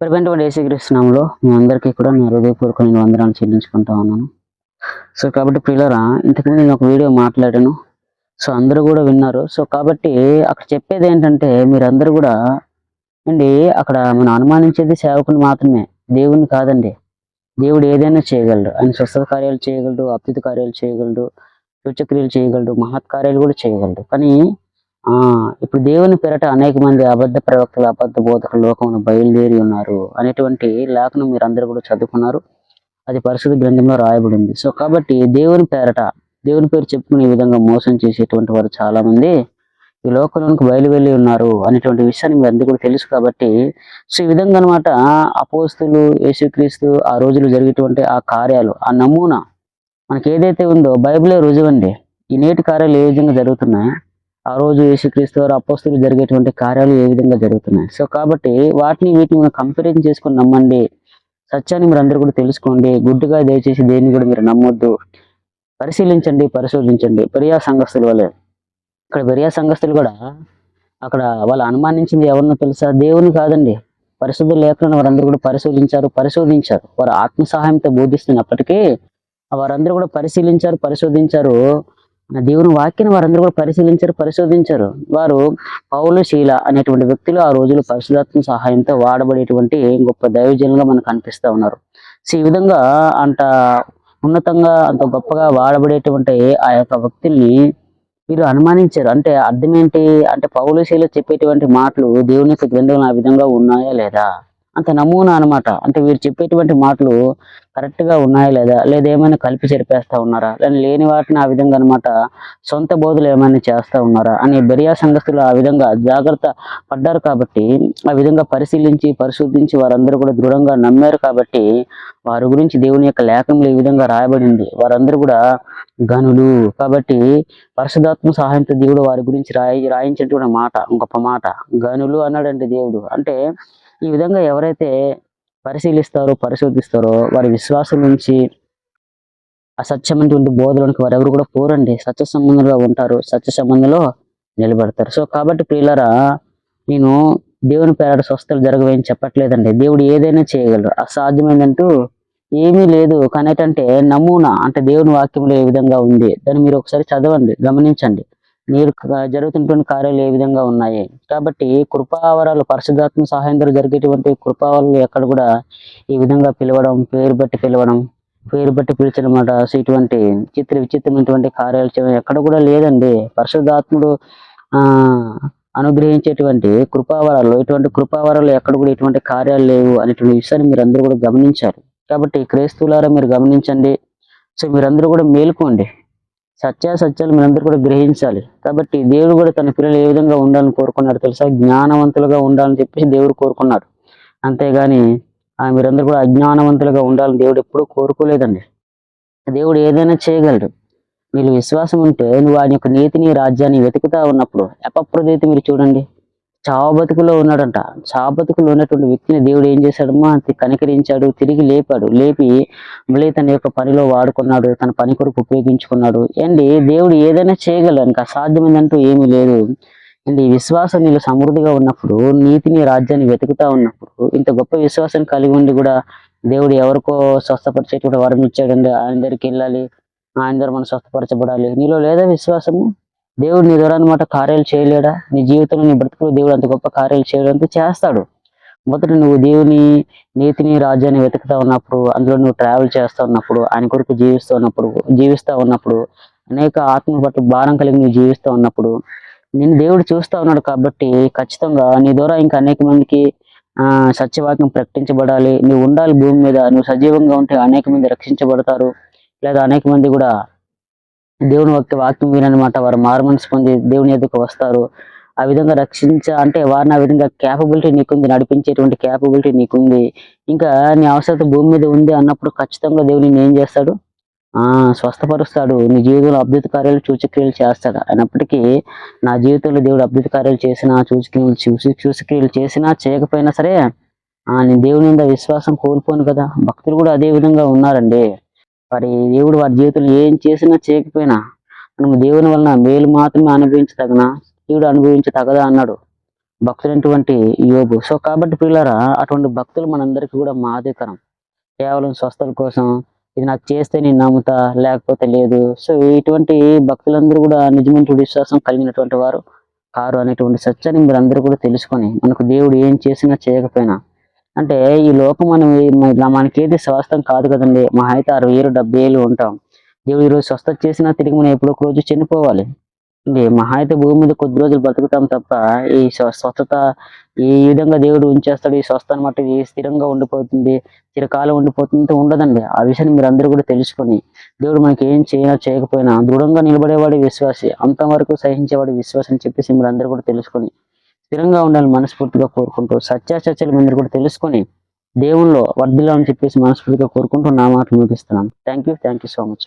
ప్రభువైనటువంటి యేసుక్రీస్తు నామములో మీ అందరికీ కూడా నా హృదయపూర్వకమైన వందనాలు చెల్లించుకుంటా ఉన్నాను. కాబట్టి ప్రియులారా, ఇంతకుముందు నేను ఒక వీడియో మాట్లాడాను. అందరూ కూడా విన్నారు. కాబట్టి అక్కడ చెప్పేది ఏంటంటే, మీరందరూ కూడా అండి, అక్కడ మనం అనుమానించేది సేవకుని మాత్రమే, దేవుని కాదండి. దేవుడు ఏదైనా చేయగలడు. ఆయన స్వస్థత కార్యాలు చేయగలడు, అద్భుత కార్యాలు చేయగలడు, సూచక్రియలు చేయగలడు, మహత్కార్యాలు కూడా చేయగలడు. కానీ ఆ ఇప్పుడు దేవుని పేరట అనేక మంది అబద్ధ ప్రవక్తలు, అబద్ధ బోధకులు లోకమును బయలుదేరి ఉన్నారు అనేటువంటి లేఖనం మీరు అందరూ కూడా చదువుకున్నారు. అది పరిశుద్ధ గ్రంథంలో రాయబడి ఉంది. కాబట్టి దేవుని పేరట, దేవుని పేరు చెప్పుకునే విధంగా మోసం చేసేటువంటి వారు చాలా మంది ఈ లోకంలోనికి బయలువెళ్ళి ఉన్నారు అనేటువంటి విషయాన్ని మీరు అందరూ కూడా తెలుసు. కాబట్టి ఈ విధంగా అనమాట అపోస్తులు, యేసుక్రీస్తు ఆ రోజులు జరిగేటువంటి ఆ కార్యాలు, ఆ నమూనా మనకి ఏదైతే ఉందో బైబిలే రుజువండి. ఈ నేటి కార్యాలు ఏ విధంగా జరుగుతున్నాయి, ఆ రోజు యేసుక్రీస్తు వారు అపోస్తులు జరిగేటువంటి కార్యాలు ఏ విధంగా జరుగుతున్నాయి. కాబట్టి వీటిని మనం కంపారిజన్ చేసుకొని నమ్మండి. సత్యాన్ని మీరు అందరూ కూడా తెలుసుకోండి. గుడ్డుగా దయచేసి దేన్ని కూడా మీరు నమ్మొద్దు. పరిశీలించండి, పరిశోధించండి. బెరియా సంఘస్థుల వలె ఇక్కడ బెరియా సంఘస్థులు కూడా అక్కడ వాళ్ళు అనుమానించింది ఎవరినో తెలుసా? దేవుని కాదండి. పరిశుద్ధ లేఖలను వారందరూ కూడా పరిశోధించారు. వారు ఆత్మ సహాయంతో బోధిస్తున్నప్పటికీ వారందరూ కూడా పరిశోధించారు. దేవుని వాక్యాన్ని వారందరూ కూడా పరిశోధించారు. వారు పౌలు, శీల అనేటువంటి వ్యక్తులు ఆ రోజులు పరిశుధాత్మ సహాయంతో వాడబడేటువంటి గొప్ప దైవజనులుగా మనకు కనిపిస్తా ఉన్నారు. ఈ విధంగా అంత ఉన్నతంగా, అంత గొప్పగా వాడబడేటువంటి ఆ యొక్క వ్యక్తుల్ని మీరు అనుమానించారు. అంటే అర్థం ఏంటి అంటే, పౌలు, శీల చెప్పేటువంటి మాటలు దేవుని యొక్క గ్రంథంలో ఆ విధంగా ఉన్నాయా లేదా, అంత నమూనా అనమాట. అంటే వీరు చెప్పేటువంటి మాటలు కరెక్ట్ గా ఉన్నాయా లేదా ఏమైనా కలిపి చెరిపేస్తా ఉన్నారా, లేదా లేని వాటిని ఆ విధంగా అనమాట సొంత బోధలు ఏమైనా చేస్తా ఉన్నారా అని బెరియా సంఘస్థులు ఆ విధంగా జాగ్రత్త పడ్డారు. కాబట్టి ఆ విధంగా పరిశోధించి వారందరూ కూడా దృఢంగా నమ్మారు. కాబట్టి వారి గురించి దేవుని యొక్క లేఖనంలో ఈ విధంగా రాయబడింది. వారందరూ కూడా గనులు. కాబట్టి పరిశుధాత్మ సహాయంతో దేవుడు వారి గురించి రాయించేటువంటి మాట, గొప్ప మాట. గనులు అన్నాడంటే దేవుడు. అంటే ఈ విధంగా ఎవరైతే పరిశోధిస్తారో వారి విశ్వాసం నుంచి అసత్యమైనటువంటి బోధలోనికి వారెవరు కూడా పోరండి. సత్య సంబంధంగా ఉంటారు, సత్య సంబంధంలో నిలబడతారు. కాబట్టి ప్రియులారా, నేను దేవుని పేరట స్వస్థలు జరగవేని చెప్పట్లేదండి. దేవుడు ఏదైనా చేయగలరు. అసాధ్యమైందంటూ ఏమీ లేదు. కానీ ఏంటంటే నమూనా, అంటే దేవుని వాక్యంలో ఏ విధంగా ఉంది దాన్ని మీరు ఒకసారి చదవండి, గమనించండి. మీరు జరుగుతున్నటువంటి కార్యాలు ఏ విధంగా ఉన్నాయి. కాబట్టి కృపావరాలు, పరిశుద్ధాత్మ సహాయంతో జరిగేటువంటి కృపావరాలు ఎక్కడ కూడా ఈ విధంగా పిలవడం, పేరు బట్టి పిలిచనమాట. ఇటువంటి విచిత్రమైనటువంటి కార్యాలు చేయడం ఎక్కడ కూడా లేదండి. పరిశుద్ధాత్ముడు అనుగ్రహించేటువంటి కృపావరాలు, ఇటువంటి కృపావరాలు ఎక్కడ కూడా ఇటువంటి కార్యాలు లేవు అనేటువంటి విషయాన్ని మీరు అందరూ కూడా గమనించారు. కాబట్టి క్రైస్తవులారా మీరు గమనించండి. మీరందరూ కూడా మేలుకోండి. సత్యాలు మీరందరూ కూడా గ్రహించాలి. కాబట్టి దేవుడు కూడా తన పిల్లలు ఏ విధంగా ఉండాలని కోరుకున్నాడు తెలుసా? జ్ఞానవంతులుగా ఉండాలని చెప్పేసి దేవుడు కోరుకున్నాడు. అంతేగాని మీరందరూ కూడా అజ్ఞానవంతులుగా ఉండాలని దేవుడు ఎప్పుడూ కోరుకోలేదండి. దేవుడు ఏదైనా చేయగలడు. మీరు విశ్వాసం ఉంటే నువ్వు ఆయన యొక్క నీతిని, రాజ్యాన్ని వెతుకుతా ఉన్నప్పుడు, ఎపప్రదీతి మీరు చూడండి, చావబతుకులో ఉన్నాడంట. చావబతుకులో ఉన్నటువంటి వ్యక్తిని దేవుడు ఏం చేశాడమ్మా? కనికరించాడు, తిరిగి లేపి మళ్ళీ తన యొక్క పనిలో వాడుకున్నాడు, తన పని కొరకు ఉపయోగించుకున్నాడు. దేవుడు ఏదైనా చేయగలడు. ఇంకా అసాధ్యమైందంటూ ఏమీ లేదు. ఈ విశ్వాసం నీళ్ళు సమృద్ధిగా ఉన్నప్పుడు, నీతిని, రాజ్యాన్ని వెతుకుతా ఉన్నప్పుడు, ఇంత గొప్ప విశ్వాసం కలిగి ఉండి కూడా దేవుడు ఎవరికో స్వస్థపరిచేటువంటి వరం ఇచ్చాడండి. ఆయన దగ్గరికి వెళ్ళాలి, ఆయన ద్వారా మనం స్వస్థపరచబడాలి. నీలో లేదా విశ్వాసము? దేవుడు నీ ద్వారా అనమాట కార్యాలు చేయలేడా? నీ జీవితంలో, నీ బ్రతుకులో దేవుడు అంత గొప్ప కార్యాలు చేయడంతో చేస్తాడు. మొదట నువ్వు దేవుని నీతిని, రాజ్యాన్ని వెతుకుతా ఉన్నప్పుడు, అందులో నువ్వు ట్రావెల్ చేస్తా ఉన్నప్పుడు, ఆయన కొరకు జీవిస్తా ఉన్నప్పుడు, అనేక ఆత్మ పట్ల భారం కలిగి నువ్వు జీవిస్తా ఉన్నప్పుడు నేను దేవుడు చూస్తా ఉన్నాడు. కాబట్టి ఖచ్చితంగా నీ ద్వారా ఇంకా అనేక మందికి సత్యవాక్యం ప్రకటించబడాలి. నువ్వు ఉండాలి భూమి మీద. నువ్వు సజీవంగా ఉంటే అనేక మంది రక్షించబడతారు. లేదా అనేక మంది కూడా దేవుని వాక్యం వినమాట, వారు మారుమనసు పొంది దేవుని ఎదుకు వస్తారు. ఆ విధంగా అంటే వారిని ఆ విధంగా క్యాపబిలిటీ నీకుంది, నడిపించేటువంటి క్యాపబిలిటీ నీకుంది. ఇంకా నీ అవసరత భూమి మీద ఉంది అన్నప్పుడు ఖచ్చితంగా దేవుని ఏం చేస్తాడు? స్వస్థపరుస్తాడు. నీ జీవితంలో అద్భుత కార్యాలు, సూచక్రియలు చేస్తాడు. అయినప్పటికీ నా జీవితంలో దేవుడు అద్భుత కార్యాలు చేసినా, సూచక్రియలు చేసినా చేయకపోయినా సరే నేను దేవుని మీద విశ్వాసం కోల్పోను కదా. భక్తులు కూడా అదే విధంగా ఉన్నారండి. దేవుడు వారి జీవితంలో ఏం చేసినా చేయకపోయినా మనము దేవుని వలన మేలు మాత్రమే అనుభవించతగనా, దేవుడు అనుభవించతగదా అన్నాడు. భక్తులైనటువంటి యోబు. సో కాబట్టి ప్రియులారా, అటువంటి భక్తులు మనందరికీ కూడా మాదిరికరం. కేవలం స్వస్థల కోసం ఇది నాకు చేస్తే నేను నమ్ముతా, లేకపోతే లేదు. సో ఇటువంటి భక్తులందరూ కూడా నిజమైన విశ్వాసం కలిగినటువంటి వారు కారు అనేటువంటి సత్యాన్ని మీరందరూ కూడా తెలుసుకొని, మనకు దేవుడు ఏం చేసినా చేయకపోయినా, అంటే ఈ లోకం మనకేది స్వాస్థం కాదు కదండి. మహా అయితే 60 ఏళ్ళు 70 ఏళ్ళు ఉంటాం. దేవుడు ఈరోజు స్వస్థత చేసినా తిరిగి మనం ఎప్పుడో ఒక రోజు చనిపోవాలి. మహా అయితే భూమి మీద కొద్ది రోజులు బతుకుతాం తప్ప, ఈ స్వస్థత ఈ విధంగా దేవుడు ఉంచేస్తాడు, ఈ స్వస్థత మట్టుకు స్థిరంగా ఉండిపోతుంది, చిరకాలం ఉండిపోతుంది ఉండదండి. ఆ విషయాన్ని మీరు అందరూ కూడా తెలుసుకొని, దేవుడు మనకి ఏం చేయకపోయినా దృఢంగా నిలబడేవాడి విశ్వాసి, అంతవరకు సహించేవాడి విశ్వాసం అని చెప్పేసి మీరు అందరూ కూడా తెలుసుకొని స్థిరంగా ఉండాలని మనస్ఫూర్తిగా కోరుకుంటూ, సత్యాసత్యాలు మీరు కూడా తెలుసుకొని దేవుల్లో వర్ధిల్లాలని చెప్పేసి మనస్ఫూర్తిగా కోరుకుంటూ నా మాటలు ముగిస్తున్నాను. Thank you so much.